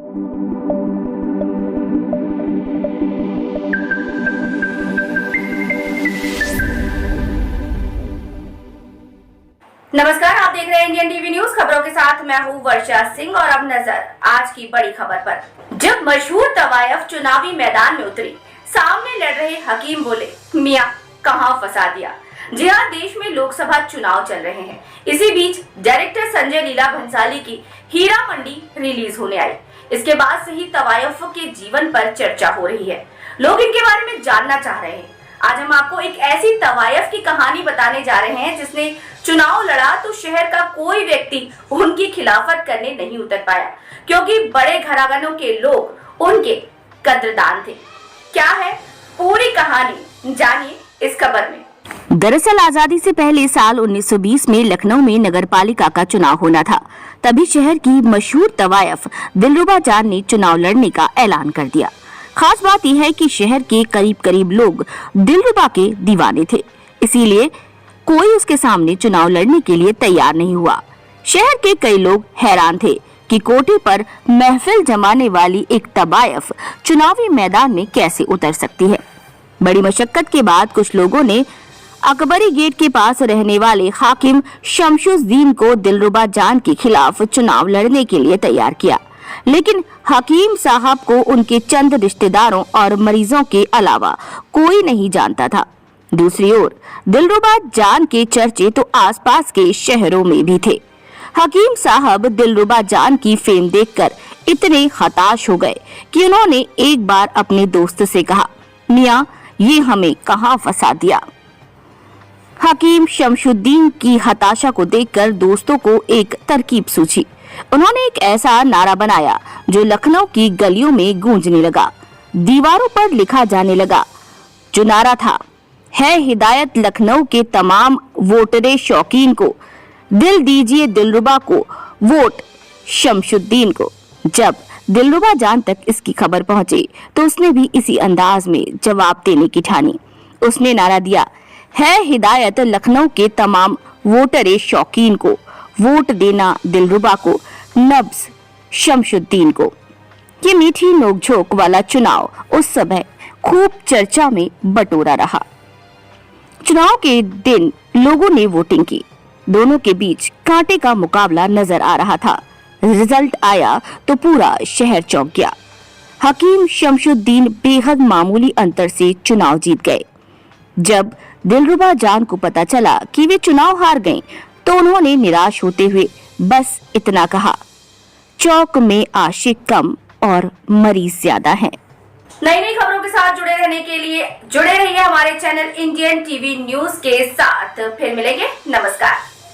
नमस्कार, आप देख रहे हैं इंडियन टीवी न्यूज। खबरों के साथ मैं हूं वर्षा सिंह और अब नजर आज की बड़ी खबर पर। जब मशहूर तवायफ चुनावी मैदान में उतरी, सामने लड़ रहे हकीम बोले, मियां कहां फंसा दिया। जी हां, देश में लोकसभा चुनाव चल रहे हैं। इसी बीच डायरेक्टर संजय लीला भंसाली की हीरा मंडी रिलीज होने आई। इसके बाद से ही तवायफ के जीवन पर चर्चा हो रही है। लोग इनके बारे में जानना चाह रहे हैं। आज हम आपको एक ऐसी तवायफ की कहानी बताने जा रहे हैं जिसने चुनाव लड़ा तो शहर का कोई व्यक्ति उनकी खिलाफत करने नहीं उतर पाया, क्योंकि बड़े घरानों के लोग उनके कद्रदान थे। क्या है पूरी कहानी, जानिए इस खबर में। दरअसल आजादी से पहले साल 1920 में लखनऊ में नगरपालिका का चुनाव होना था। तभी शहर की मशहूर तवायफ दिलरुबा जान ने चुनाव लड़ने का ऐलान कर दिया। खास बात यह है कि शहर के करीब करीब लोग दिलरुबा के दीवाने थे, इसीलिए कोई उसके सामने चुनाव लड़ने के लिए तैयार नहीं हुआ। शहर के कई लोग हैरान थे कि कोठे पर महफिल जमाने वाली एक तवायफ चुनावी मैदान में कैसे उतर सकती है। बड़ी मशक्कत के बाद कुछ लोगों ने अकबरी गेट के पास रहने वाले हाकिम शमशुद्दीन को दिलरुबा जान के खिलाफ चुनाव लड़ने के लिए तैयार किया, लेकिन हकीम साहब को उनके चंद रिश्तेदारों और मरीजों के अलावा कोई नहीं जानता था। दूसरी ओर दिलरुबा जान के चर्चे तो आसपास के शहरों में भी थे। हकीम साहब दिलरुबा जान की फेम देखकर इतने हताश हो गए कि उन्होंने एक बार अपने दोस्त से कहा, मियां ये हमें कहां फंसा दिया। हकीम शमशुद्दीन की हताशा को देखकर दोस्तों को एक तरकीब सूझी। उन्होंने एक ऐसा नारा बनाया जो लखनऊ की गलियों में गूंजने लगा। दीवारों पर लिखा जाने लगा, जो नारा था, है हिदायत लखनऊ के तमाम वोटरे शौकीन को, दिल दीजिए दिलरुबा को, वोट शमशुद्दीन को। जब दिलरुबा जान तक इसकी खबर पहुंची तो उसने भी इसी अंदाज में जवाब देने की ठानी। उसने नारा दिया, है हिदायत लखनऊ के तमाम वोटरे शौकीन को, वोट देना दिलरुबा को, नब्ज शमशुद्दीन को। ये मीठी नोकझोंक वाला चुनाव उस समय खूब चर्चा में बटोरा रहा। चुनाव के दिन लोगों ने वोटिंग की। दोनों के बीच कांटे का मुकाबला नजर आ रहा था। रिजल्ट आया तो पूरा शहर चौंक गया। हकीम शमशुद्दीन बेहद मामूली अंतर से चुनाव जीत गए। जब दिलरुबा जान को पता चला कि वे चुनाव हार गए तो उन्होंने निराश होते हुए बस इतना कहा, चौक में आशिक कम और मरीज ज्यादा हैं। नई नई खबरों के साथ जुड़े रहने के लिए जुड़े रहिए हमारे चैनल इंडियन टीवी न्यूज के साथ। फिर मिलेंगे, नमस्कार।